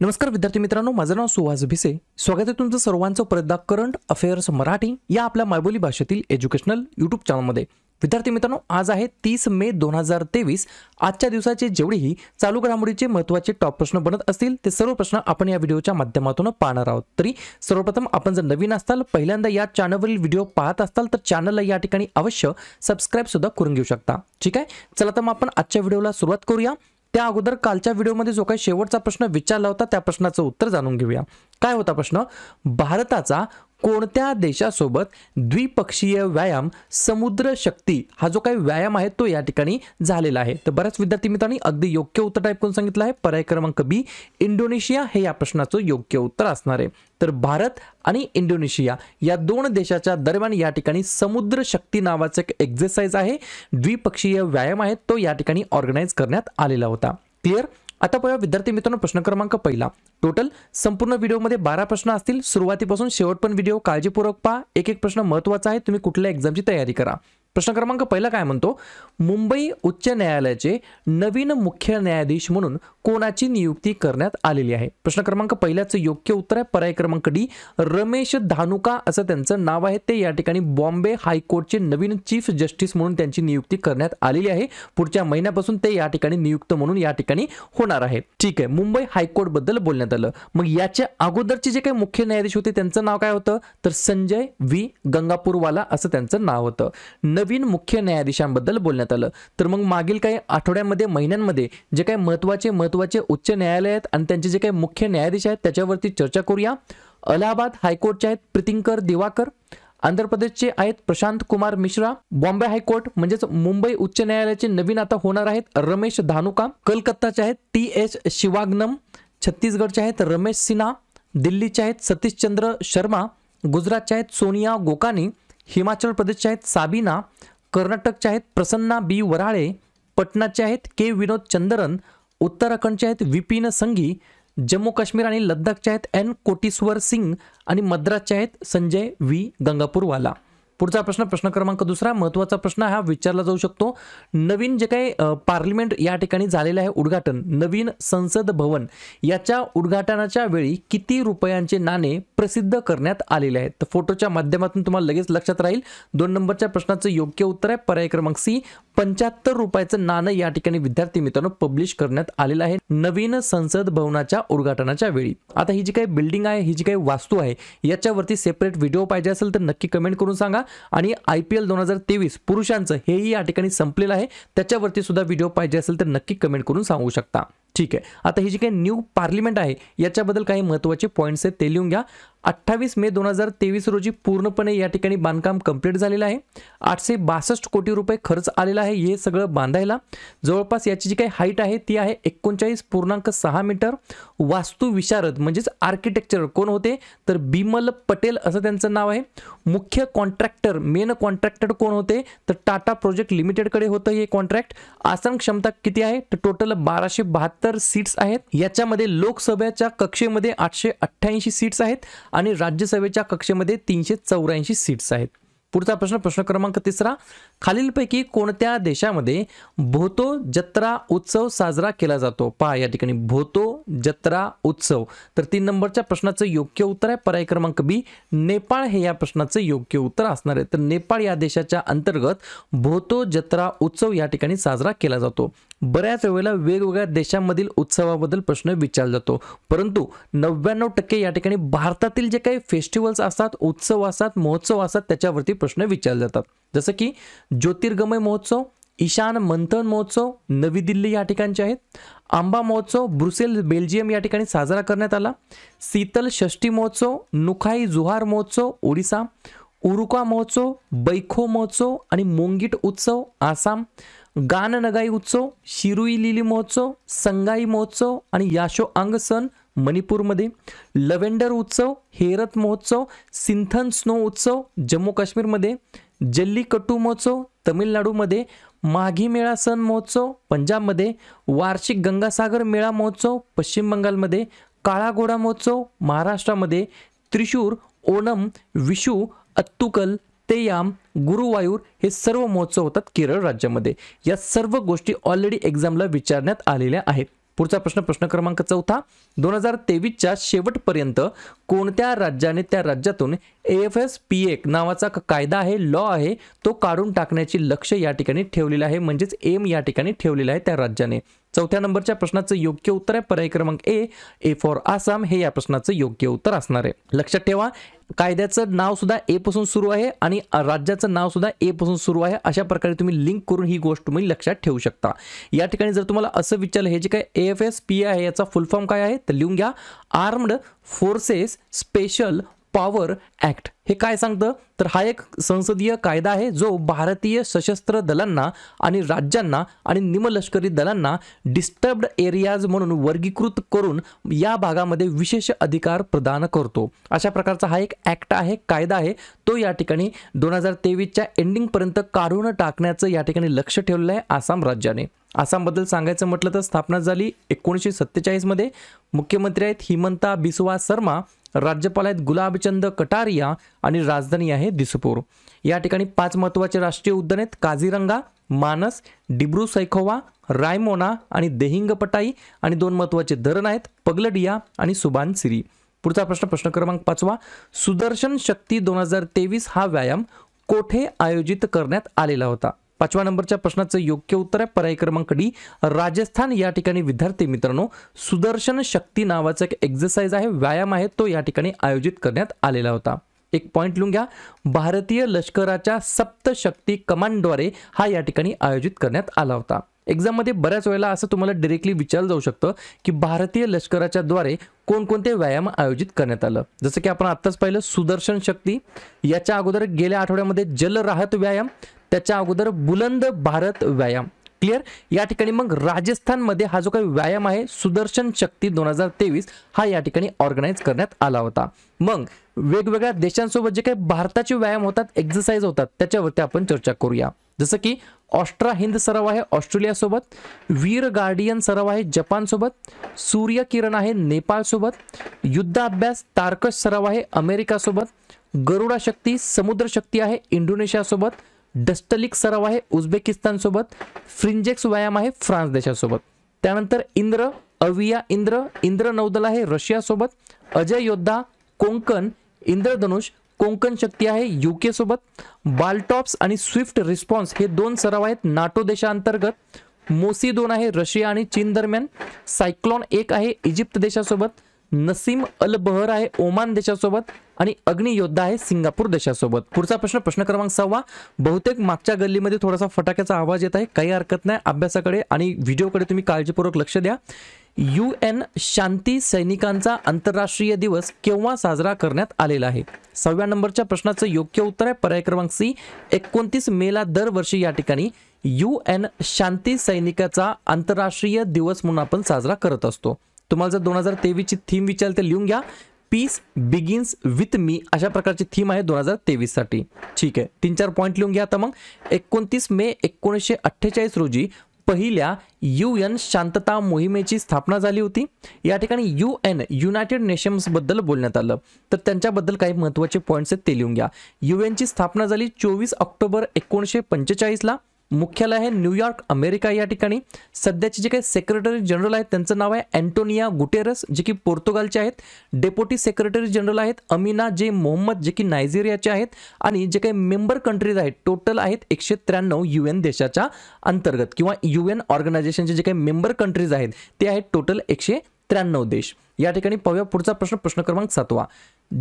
नमस्कार विद्यार्थी मित्रांनो, माझं नाव सुहास भिसे. स्वागत आहे तुमचं सर्वांचं परत एकदा करंट अफेअर्स मराठी या आपल्या मायबोली भाषेतील एज्युकेशनल यूट्यूब चॅनलमध्ये. विद्यार्थी मित्रांनो, आज आहे 30 मे 2023. आजच्या दिवसाचे जेवढेही चालू घडामोडीचे महत्त्वाचे टॉप प्रश्न बनत असतील ते सर्व प्रश्न आपण या व्हिडिओच्या माध्यमातून पाहणार आहोत. तरी सर्वप्रथम आपण जर नवीन असाल, पहिल्यांदा या चॅनलवरील व्हिडिओ पाहत असाल तर चॅनलला या ठिकाणी अवश्य सबस्क्राइब सुद्धा करून घेऊ शकता. ठीक आहे, चला तर मग आपण आजच्या व्हिडिओला सुरुवात करूया. त्या अगोदर कालच्या व्हिडिओमध्ये जो काही शेवटचा प्रश्न विचारला होता त्या प्रश्नाचं उत्तर जाणून घेऊया. काय होता प्रश्न? भारताचा कोणत्या देशासोबत द्विपक्षीय व्यायाम समुद्र शक्ती हा जो काही व्यायाम आहे तो या ठिकाणी झालेला आहे? तर बऱ्याच विद्यार्थी मित्रांनी अगदी योग्य उत्तर टाईप करून सांगितलं आहे. पर्याय क्रमांक बी इंडोनेशिया हे या प्रश्नाचं योग्य उत्तर असणार आहे. तर भारत आणि इंडोनेशिया या दोन देशाच्या दरम्यान या ठिकाणी समुद्र शक्ती नावाचा एक एक्सरसाइज आहे, द्विपक्षीय व्यायाम आहे, तो या ठिकाणी ऑर्गनाइज करण्यात आलेला होता. क्लिअर? आता पाहूया विद्यार्थी मित्रांनो प्रश्न क्रमांक पहिला. टोटल संपूर्ण व्हिडिओमध्ये 12 प्रश्न असतील. सुरुवातीपासून शेवटपर्यंत व्हिडिओ काळजीपूर्वक पहा. एक एक प्रश्न महत्त्वाचा आहे, तुम्ही कुठल्या एक्झामची तयारी करा. प्रश्न क्रमांक पहिला काय म्हणतो? मुंबई उच्च न्यायालयाचे नवीन मुख्य न्यायाधीश म्हणून कोणाची नियुक्ती करण्यात आलेली आहे? प्रश्न क्रमांक पहिल्याचं योग्य उत्तर आहे पर्याय क्रमांक डी, रमेश धानुका असं त्यांचं नाव आहे. ते या ठिकाणी बॉम्बे हायकोर्टचे नवीन चीफ जस्टिस म्हणून त्यांची नियुक्ती करण्यात आलेली आहे. पुढच्या महिन्यापासून ते या ठिकाणी नियुक्त म्हणून या ठिकाणी होणार आहे. ठीक आहे, मुंबई हायकोर्ट बद्दल बोलण्यात आलं. मग याच्या अगोदरचे जे काही मुख्य न्यायाधीश होते त्यांचं नाव काय होतं? तर संजय व्ही गंगापूरवाला असं त्यांचं नाव होतं. नवीन मुख्य न्यायाधीशांबद्दल बोलण्यात आलं. तर मग मागील काही आठवड्यांमध्ये महिन्यांमध्ये जे काही महत्त्वाचे उच्च न्यायालय आहेत आणि त्यांचे जे काही मुख्य न्यायाधीश आहेत त्याच्यावरती चर्चा करूया. अलाहाबाद हायकोर्टचे आहेत प्रीतिंकर दिवाकर, आंध्र प्रदेशचे आहेत प्रशांत कुमार मिश्रा, बॉम्बे हायकोर्ट म्हणजेच मुंबई उच्च न्यायालयाचे नवीन आता होणार आहेत रमेश धानुका, कलकत्ताचे आहेत टी.एच. शिवाग्नम, छत्तीसगडचे आहेत रमेश सिन्हा, दिल्लीचे आहेत सतीश चंद्र शर्मा, गुजरातचे आहेत सोनिया गोकानी, हिमाचल प्रदेशचे आहेत साबिना, कर्नाटकचे आहेत प्रसन्ना बी वराळे, पटनाचे आहेत के विनोद चंद्रन, उत्तराखंडचे आहेत विपिन संघी, जम्मू काश्मीर आणि लद्दाखचे आहेत एन कोटेश्वर सिंग आणि मद्रासचे आहेत संजय व्ही गंगापूरवाला. पुढचा प्रश्न, प्रश्न क्रमांक दुसरा, महत्त्वाचा प्रश्न हा विचारला जाऊ शकतो. नवीन जे काही पार्लिमेंट या ठिकाणी झालेलं आहे उद्घाटन, नवीन संसद भवन, याच्या उद्घाटनाच्या वेळी किती रुपयांचे नाणे प्रसिद्ध करण्यात आलेले आहेत? तर फोटोच्या माध्यमातून तुम्हाला लगेच लक्षात राहील. 2 नंबरच्या प्रश्नाचं योग्य उत्तर आहे पर्याय क्रमांक सी, 75 रुपयाचं नाणं या ठिकाणी विद्यार्थी मित्रांनो पब्लिश करण्यात आलेलं आहे नवीन संसद भवनाच्या उद्घाटनाच्या वेळी. आता ही जी काही बिल्डिंग आहे, ही जी काही वास्तू आहे, याच्यावरती सेपरेट व्हिडिओ पाहिजे असेल तर नक्की कमेंट करून सांगा. आणि IPL 2023 पुरुषांचं हेही या ठिकाणी संपलेलं आहे, त्याच्यावरती सुद्धा व्हिडिओ पाहिजे असेल तर नक्की कमेंट करून सांगू शकता. ठीक आहे, आता ही जी काही न्यू पार्लिमेंट आहे याच्याबद्दल काही महत्त्वाचे पॉईंट्स आहेत ते लिहून घ्या. 28 मे 2023 रोजी पूर्णपणे या ठिकाणी बांधकाम कंप्लीट झालेलं आहे. 862 कोटी रुपये खर्च आलेला आहे हे सगळं बांधायला. जवळपास याची जी काही हाईट आहे ती आहे 39.6 मीटर. वास्तू विशारद म्हणजेच आर्किटेक्चर कोण होते? तर बिमल पटेल असं त्यांचं नाव आहे. मुख्य कॉन्ट्रॅक्टर, मेन कॉन्ट्रॅक्टर कोण होते? तर टाटा प्रोजेक्ट लिमिटेडकडे होतं हे कॉन्ट्रॅक्ट. आसन क्षमता किती आहे? तर टोटल 1272 सीट्स आहेत. याच्यामध्ये लोकसभेच्या कक्षेमध्ये 888 सीट्स आहेत आणि राज्यसभेच्या कक्षेमध्ये 384 सीट्स आहेत. पुढचा प्रश्न, प्रश्न क्रमांक तिसरा, खालीलपैकी कोणत्या देशामध्ये भोतो जत्रा उत्सव साजरा केला जातो? पहा या ठिकाणी भोतो जत्रा उत्सव. तर 3 नंबरच्या प्रश्नाचं योग्य उत्तर आहे पर्याय क्रमांक बी, नेपाळ हे या प्रश्नाचं योग्य उत्तर असणार आहे. तर नेपाळ या देशाच्या अंतर्गत भोतो जत्रा उत्सव या ठिकाणी साजरा केला जातो. बऱ्याच वेळेला वेगवेगळ्या देशांमधील उत्सवाबद्दल प्रश्न विचारला जातो, परंतु 99% या ठिकाणी भारतातील जे काही फेस्टिवल्स असतात, उत्सव असतात, महोत्सव असतात त्याच्यावरती प्रश्न विचारले जातात. जसं की ज्योतिर्गमय महोत्सव, ईशान मंथन महोत्सव नवी दिल्ली या ठिकाणचे आहेत, आंबा महोत्सव ब्रुसेल बेल्जियम या ठिकाणी साजरा करण्यात आला, शीतल षष्ठी महोत्सव, नुखाई जुहार महोत्सव ओडिसा, उरुका महोत्सव, बैखो महोत्सव आणि मोंगिट उत्सव आसाम, गान नगाई उत्सव, शिरुई लिली महोत्सव, संगाई महोत्सव आणि याशो अंग सण मणिपूरमध्ये, लव्हेंडर उत्सव, हेरत महोत्सव, सिंथन स्नो उत्सव जम्मू काश्मीरमध्ये, जल्लीकट्टू महोत्सव तमिळनाडूमध्ये, माघी मेळा सण महोत्सव पंजाबमध्ये, वार्षिक गंगासागर मेळा महोत्सव पश्चिम बंगालमध्ये, काळा घोडा महोत्सव महाराष्ट्रामध्ये, त्रिशूर, ओणम, विशू, अत्तुकल, तेयाम, गुरुवायूर हे सर्व महोत्सव होतात केरळ राज्यामध्ये. या सर्व गोष्टी ऑलरेडी एक्झामला विचारण्यात आलेल्या आहेत. पुढचा प्रश्न प्रश्न क्रमांक 4 2023च्या शेवटपर्यंत कोणत्या राज्याने त्या राज्यातून AFSP1 नावाचा कायदा आहे, लॉ आहे, तो काढून टाकण्याची लक्ष्य या ठिकाणी ठेवलेलं आहे, म्हणजेच एम या ठिकाणी ठेवलेला आहे त्या राज्याने. चौथ्या नंबरच्या प्रश्नाचं योग्य उत्तर आहे पर्याय क्रमांक ए फॉर आसाम हे या प्रश्नाचं योग्य उत्तर असणार आहे. लक्षात ठेवा कायद्याचं नाव सुद्धा ए पासून सुरू आहे आणि राज्याचं नाव सुद्धा ए पासून सुरू आहे. अशा प्रकारे तुम्ही लिंक करून ही गोष्ट तुम्ही लक्षात ठेवू शकता. या ठिकाणी जर तुम्हाला असं विचारलं हे जे काय AFSP आहे याचा फुल फॉर्म काय आहे तर लिहून घ्या armed forces special power act. हे काय सांगतं तर हा एक संसदीय कायदा आहे जो भारतीय सशस्त्र दलांना आणि राज्यांना आणि निमलष्करी दलांना डिस्टर्ब्ड एरियाज म्हणून वर्गीकृत करून या भागामध्ये विशेष अधिकार प्रदान करतो. अशा प्रकारचा हा एक ऍक्ट आहे, कायदा आहे, तो या ठिकाणी 2023च्या एंडिंग पर्यंत काढून टाकण्याचं या ठिकाणी लक्ष ठेवलेलं आहे आसाम राज्याने. आसामबद्दल सांगायचं म्हटलं तर स्थापना झाली 1947 मध्ये. मुख्यमंत्री आहेत हिमंता बिस्वा शर्मा, राज्यपाल आहेत गुलाबचंद कटारिया आणि राजधानी आहे दिसपूर. या ठिकाणी 5 महत्त्वाचे राष्ट्रीय उद्यान आहेत काझीरंगा, मानस, डिब्रू सैखोवा, रायमोना आणि देहिंग पटाई आणि 2 महत्त्वाचे धरण आहेत पगलडिया आणि सुबानसिरी. पुढचा प्रश्न प्रश्न क्रमांक 5 सुदर्शन शक्ती 2023 हा व्यायाम कोठे आयोजित करण्यात आलेला होता. 5व्या नंबरच्या प्रश्नाचं योग्य उत्तर आहे पर्याय क्रमांक डी राजस्थान. या ठिकाणी विद्यार्थी मित्रांनो सुदर्शन शक्ती नावाचा एक एक्सरसाइज आहे, व्यायाम आहे, तो या ठिकाणी आयोजित करण्यात आलेला होता. एक पॉइंट लिहून घ्या भारतीय लष्कराच्या सप्तशक्ती कमांडद्वारे हा या ठिकाणी आयोजित करण्यात आला होता. एक्झाममध्ये बऱ्याच वेळेला असं तुम्हाला डायरेक्टली विचारलं जाऊ शकतं की भारतीय लष्कराच्या द्वारे कोणकोणते व्यायाम आयोजित करण्यात आलं. जसं की आपण आत्ताच पाहिलं सुदर्शन शक्ती, याच्या अगोदर गेल्या आठवड्यामध्ये जल राहत व्यायाम, त्याच्या अगोदर बुलंद भारत व्यायाम. क्लिअर. या ठिकाणी मग राजस्थानमध्ये हा जो काही व्यायाम आहे सुदर्शन शक्ती 2023 हा या ठिकाणी ऑर्गनाइज करण्यात आला होता. मग वेगवेगळ्या देशांसोबत जे काही भारताचे व्यायाम होतात, एक्सरसाइज होतात, त्याच्यावरती आपण चर्चा करूया. जसं की ऑस्ट्रा हिंद सराव आहे ऑस्ट्रेलिया सोबत, वीर गार्डियन सराव आहे जपान सोबत, सूर्य किरण आहे नेपाळ सोबत, युद्धाभ्यास तारकश सराव आहे अमेरिका सोबत, गरुडा शक्ती समुद्र शक्ती आहे इंडोनेशिया सोबत, डस्टलिक सराव आहे उझबेकिस्तान सोबत, फ्रिंजेक्स व्यायाम आहे फ्रान्स देशासोबत. त्यानंतर इंद्र अविया इंद्र नौदल आहे रशिया सोबत, अजय योद्धा कोंकण इंद्रधनुष कोंकण शक्ती आहे UK सोबत, बाल्टॉप्स आणि स्विफ्ट रिस्पॉन्स हे 2 सराव आहेत नाटो देशांतर्गत, मोसी 2 आहे रशिया आणि चीन दरम्यान, सायक्लोन 1 आहे इजिप्त देशासोबत, नसीम अल बहर आहे ओमान देशासोबत आणि अग्नियोद्धा आहे सिंगापूर देशासोबत. पुढचा प्रश्न प्रश्न क्रमांक 6 बहुतेक मागच्या गल्लीमध्ये थोडासा फटाक्याचा आवाज येत आहे, काही हरकत नाही, अभ्यासाकडे आणि व्हिडिओकडे तुम्ही काळजीपूर्वक लक्ष द्या. UN शांती सैनिकांचा आंतरराष्ट्रीय दिवस केव्हा साजरा करण्यात आलेला आहे. 6व्या नंबरच्या प्रश्नाचं योग्य उत्तर आहे पर्याय क्रमांक सी 29 मेला दरवर्षी या ठिकाणी UN शांती सैनिकाचा आंतरराष्ट्रीय दिवस म्हणून आपण साजरा करत असतो. तुम्हाला जर 2023 ची थीम विचारते लिहून घ्या पीस बिगिन्स विथ मी, अशा प्रकारची थीम आहे 2023 साठी. ठीक आहे, 3-4 पॉइंट लिहून घ्या. आता मग 29 मे 1948 रोजी पहिल्या UN शांतता मोहिमेची स्थापना झाली होती. या ठिकाणी UN युनायटेड नेशन्स बद्दल बोलण्यात आलं, तर त्यांच्याबद्दल काही महत्त्वाचे पॉइंट्स आहेत ते लिहून घ्या. UN ची स्थापना झाली 24 ऑक्टोबर 1945 ला. मुख्यालय आहे न्यूयॉर्क अमेरिका. या ठिकाणी सध्याचे जे काही सेक्रेटरी जनरल आहेत त्यांचं नाव आहे अँटोनिया गुटेरस जे की पोर्तुगालचे आहेत. डेप्युटी सेक्रेटरी जनरल आहेत अमिना जे मोहम्मद जे की नायजेरियाचे आहेत. आणि जे काही मेंबर कंट्रीज आहेत टोटल आहेत 193 UN देशाच्या अंतर्गत किंवा UN ऑर्गनायझेशनचे जे काही मेंबर कंट्रीज आहेत ते आहेत टोटल 193 देश. या ठिकाणी पाहूया पुढचा प्रश्न प्रश्न क्रमांक 7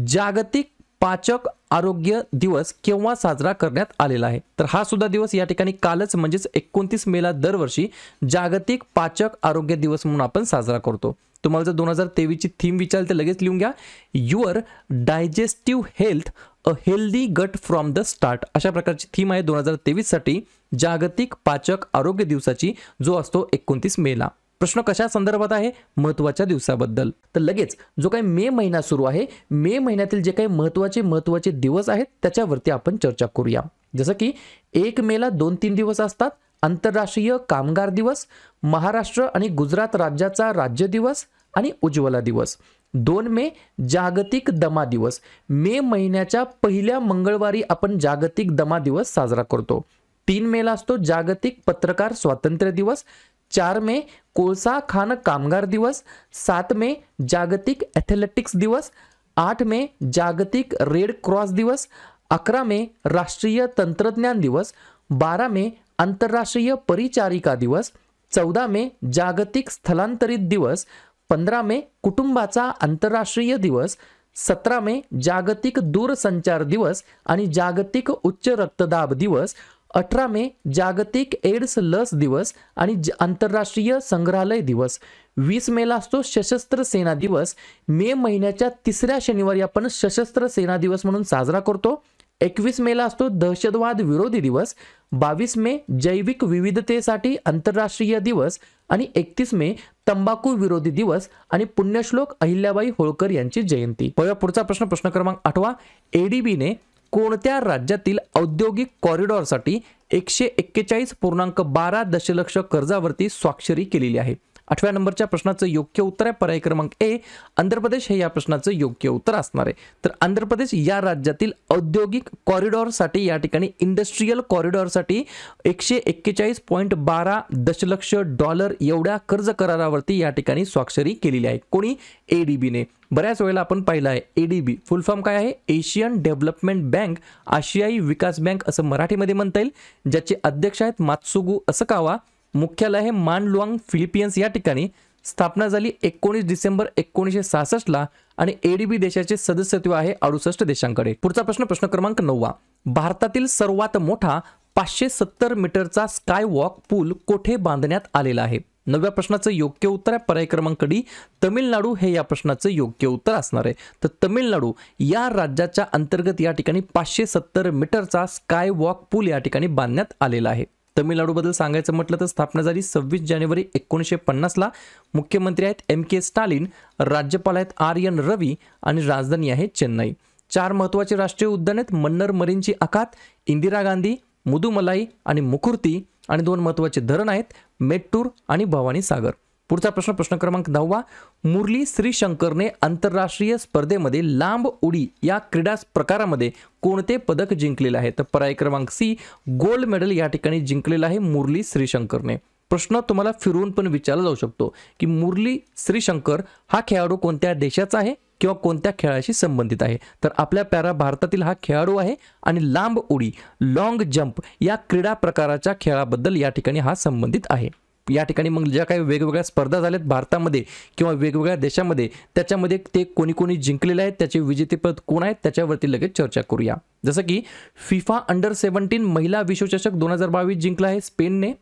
जागतिक पाचक आरोग्य दिवस केव्हा साजरा करण्यात आलेला आहे. तर हा सुद्धा दिवस या ठिकाणी कालच म्हणजेच 29 मेला दरवर्षी जागतिक पाचक आरोग्य दिवस म्हणून आपण साजरा करतो. तुम्हाला जर 2023 ची थीम विचारली तर लगेच लिहून घ्या your digestive health a healthy gut from the start. अशा प्रकारची थीम आहे 2023 साठी जागतिक पाचक आरोग्य दिवसाची, जो असतो 29 मेला. प्रश्न कशा संदर्भात आहे महत्त्वाच्या दिवसाबद्दल. तर लगेच जो काही मे महिना सुरू आहे मे महिन्यातील जे काही महत्त्वाचे दिवस आहेत त्याच्यावरती आपण चर्चा करूया. जसं की 1 मेला 2-3 दिवस असतात. आंतरराष्ट्रीय कामगार दिवस, महाराष्ट्र आणि गुजरात राज्याचा राज्य दिवस आणि उज्ज्वला दिवस. 2 मे जागतिक दमा दिवस. मे महिन्याच्या पहिल्या मंगळवारी आपण जागतिक दमा दिवस साजरा करतो. 3 मेला असतो जागतिक पत्रकार स्वातंत्र्य दिवस. 4 मे कोळसा खाण कामगार दिवस, 7 मे जागतिक ॲथलेटिक्स दिवस, 8 मे जागतिक रेड क्रॉस दिवस, 11 मे राष्ट्रीय तंत्रज्ञान दिवस, 12 मे आंतरराष्ट्रीय परिचारिका दिवस, 14 मे जागतिक स्थलांतरित दिवस, 15 मे कुटुंबाचा आंतरराष्ट्रीय दिवस, 17 मे जागतिक दूरसंचार दिवस आणि जागतिक उच्च रक्तदाब दिवस, 18 मे जागतिक एड्स लस दिवस आणि आंतरराष्ट्रीय संग्रहालय दिवस, 20 मेला असतो सशस्त्र सेना दिवस. मे महिन्याच्या 3ऱ्या शनिवारी आपण सशस्त्र सेना दिवस म्हणून साजरा करतो. 21 मेला असतो दहशतवाद विरोधी दिवस, 22 मे जैविक विविधतेसाठी आंतरराष्ट्रीय दिवस आणि 31 मे तंबाखू विरोधी दिवस आणि पुण्यश्लोक अहिल्याबाई होळकर यांची जयंती. पुढचा प्रश्न क्रमांक 8. एडीबीने कोणत्या राज्यातील औद्योगिक कॉरिडॉरसाठी 141.12 दशलक्ष कर्जावरती स्वाक्षरी केलेली आहे? 8व्या नंबरच्या प्रश्नाचं योग्य उत्तर आहे पर्याय क्रमांक ए, आंध्र प्रदेश हे या प्रश्नाचं योग्य उत्तर असणार आहे. तर आंध्र प्रदेश या राज्यातील औद्योगिक कॉरिडॉरसाठी या ठिकाणी इंडस्ट्रीयल कॉरिडॉरसाठी 141.12 दशलक्ष डॉलर एवढ्या कर्ज करारावरती या ठिकाणी स्वाक्षरी केलेली आहे. कोणी? एडीबीने. बऱ्याच वेळेला आपण पाहिलं आहे एडीबी फुल फॉर्म काय आहे? एशियन डेव्हलपमेंट बँक, आशियाई विकास बँक असं मराठीमध्ये म्हणता येईल. ज्याचे अध्यक्ष आहेत मात्सुगु असकावा. मुख्यालय आहे मानलुआंग, फिलिपिन्स या ठिकाणी. स्थापना झाली 19 डिसेंबर 1966 आणि एडीबी देशाचे सदस्यत्व आहे 68 देशांकडे. पुढचा प्रश्न क्रमांक 9. भारतातील सर्वात मोठा 570 मीटरचा स्काय वॉक पूल कोठे बांधण्यात आलेला आहे? 9व्या प्रश्नाचं योग्य उत्तर आहे पर्याय क्रमांक डी, तमिळनाडू हे या प्रश्नाचं योग्य उत्तर असणार आहे. तर तमिळनाडू या राज्याच्या अंतर्गत या ठिकाणी 570 मीटरचा स्काय वॉक पूल या ठिकाणी बांधण्यात आलेला आहे. तमिळनाडूबद्दल सांगायचं म्हटलं तर स्थापना झाली 26 जानेवारी 1950ला. मुख्यमंत्री आहेत के स्टालिन, राज्यपाल आहेत एन रवी आणि राजधानी आहे चेन्नई. 4 महत्त्वाचे राष्ट्रीय उद्यान आहेत मन्नर मरीनची आखात, इंदिरा गांधी, मुदुमलाई आणि मुकुर्ती आणि 2 महत्त्वाचे धरण आहेत मेट्टूर आणि भवानी सागर. पुढचा प्रश्न क्रमांक 10. मुरली श्रीशंकरने आंतरराष्ट्रीय स्पर्धेमध्ये लांब उडी या क्रीडा प्रकारामध्ये कोणते पदक जिंकलेले आहे? तर पर्याय क्रमांक सी, गोल्ड मेडल या ठिकाणी जिंकलेलं आहे मुरली श्रीशंकरने. प्रश्न तुम्हाला फिरवून पण विचारला जाऊ शकतो की मुरली श्रीशंकर हा खेळाडू कोणत्या देशाचा आहे किंवा कोणत्या खेळाशी संबंधित आहे? तर आपल्या प्यारा भारतातील हा खेळाडू आहे आणि लांब उडी, लॉंग जंप या क्रीडा प्रकाराच्या खेळाबद्दल या ठिकाणी हा संबंधित आहे. या ठिकाणी मग ज्या काही वेगवेगळ्या स्पर्धा झाल्यात भारतामध्ये किंवा वेगवेगळ्या देशामध्ये त्याच्यामध्ये ते कोणी कोणी जिंकलेले आहेत, त्याचे विजेतेपद कोण आहेत त्याच्यावरती लगेच चर्चा करूया. जसं की फिफा अंडर-17 महिला विश्वचषक 2022 जिंकला आहे स्पेनने.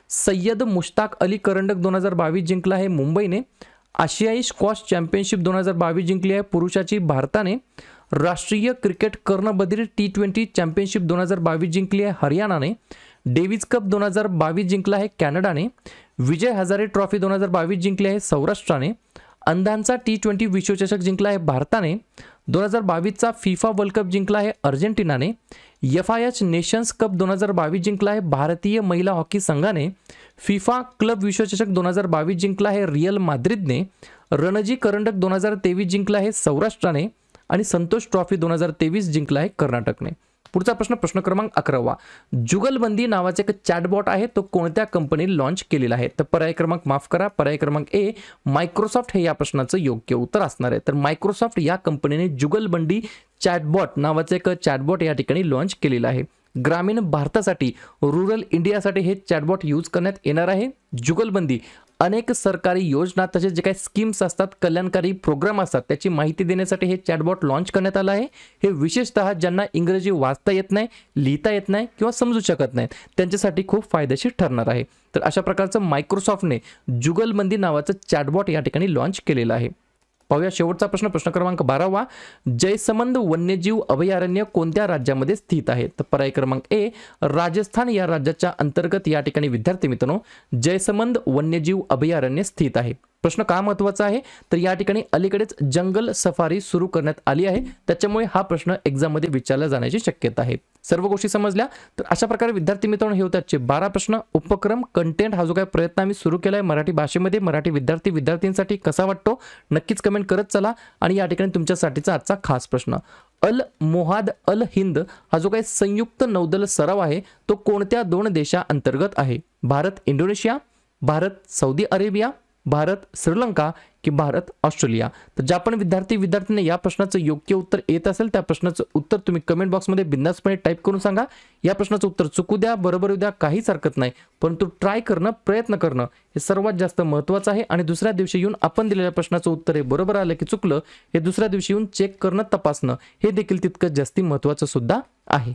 सय्यद मुश्ताक अली करंडक 2022 जिंकला आहे मुंबईने. आशियाई स्क्वॉश चॅम्पियनशिप 2022 जिंकली आहे पुरुषाची भारताने. राष्ट्रीय क्रिकेट कर्णबधिर T20 चॅम्पियनशिप 2022 जिंकली आहे हरियाणाने. डेव्हिस कप 2022 जिंकला आहे कॅनडाने. विजय हजारे ट्रॉफी 2022 जिंकली आहे सौराष्ट्राने. अंधांचा T20 विश्वचषक जिंकला आहे भारताने. 2022चा फिफा वर्ल्ड कप जिंकला आहे अर्जेंटिनाने. FIH नेशन्स कप 2022 जिंकला आहे भारतीय महिला हॉकी संघाने. फिफा क्लब विश्वचषक 2022 जिंकला आहे रिअल माद्रिदने. रणजी करंडक 2023 जिंकला आहे सौराष्ट्राने आणि संतोष ट्रॉफी 2023 जिंकला आहे कर्नाटकने. पुढचा प्रश्न क्रमांक 11. जुगलबंदी नावाचे एक चॅटबॉट आहे तो कोणत्या कंपनीने लॉन्च केलेला आहे? तर पर्याय क्रमांक ए, मायक्रोसॉफ्ट हे या प्रश्नाचं योग्य उत्तर असणार आहे. तर मायक्रोसॉफ्ट या कंपनीने जुगलबंदी चॅटबॉट नावाचे एक चॅटबॉट या ठिकाणी लॉन्च केलेला आहे. ग्रामीण भारतासाठी, रूरल इंडियासाठी हे चॅटबॉट यूज करण्यात येणार आहे. जुगलबंदी अनेक सरकारी योजना तसेच जे काही स्कीम्स असतात, कल्याणकारी प्रोग्राम असतात त्याची माहिती देण्यासाठी हे चॅटबॉट लॉन्च करण्यात आलं आहे. हे विशेषतः ज्यांना इंग्रजी वाचता येत नाही, लिहिता येत नाही किंवा समजू शकत नाही त्यांच्यासाठी खूप फायदेशीर ठरणार आहे. तर अशा प्रकारचं मायक्रोसॉफ्टने जुगलबंदी नावाचं चॅटबॉट या ठिकाणी लॉन्च केलेलं आहे. पाहूया शेवटचा प्रश्न क्रमांक 12. जयसमंद वन्यजीव अभयारण्य कोणत्या राज्यामध्ये स्थित आहे? तर पर्याय क्रमांक ए, राजस्थान या राज्याच्या अंतर्गत या ठिकाणी विद्यार्थी मित्रांनो जयसमंद वन्यजीव अभयारण्य स्थित आहे. प्रश्न का महत्त्वाचा आहे? तर या ठिकाणी अलीकडेच जंगल सफारी सुरू करण्यात आली आहे त्याच्यामुळे हा प्रश्न एक्झाम मध्ये विचारला जाण्याची शक्यता आहे. सर्व गोष्टी समजल्या? तर अशा प्रकारे विद्यार्थी मित्रांनो हे होते 12 प्रश्न. उपक्रम कंटेंट हा जो काही प्रयत्न आम्ही सुरू केला आहे मराठी भाषेमध्ये मराठी विद्यार्थ्यांसाठी कसा वाटतो नक्कीच कमेंट करत चला. आणि या ठिकाणी तुमच्यासाठीचा आजचा खास प्रश्न, अल मोहाद अल हिंद हा जो काही संयुक्त नौदल सराव आहे तो कोणत्या 2 देशांतर्गत आहे? Bharat Indonesia, Bharat Saudi Arabia, Bharat Sri Lanka की भारत ऑस्ट्रेलिया? तर ज्या पण विद्यार्थ्यांना या प्रश्नाचं योग्य उत्तर येत असेल त्या प्रश्नाचं उत्तर तुम्ही कमेंट बॉक्समध्ये बिंदासपणे टाईप करून सांगा. या प्रश्नाचं उत्तर चुकू द्या, बरोबर येऊ द्या, काहीच हरकत नाही, परंतु ट्राय करणं, प्रयत्न करणं हे सर्वात जास्त महत्त्वाचं आहे. आणि दुसऱ्या दिवशी येऊन आपण दिलेल्या प्रश्नाचं उत्तर हे बरोबर आलं की चुकलं हे दुसऱ्या दिवशी येऊन चेक करणं, तपासणं हे देखील तितकंच जास्ती महत्त्वाचं सुद्धा आहे.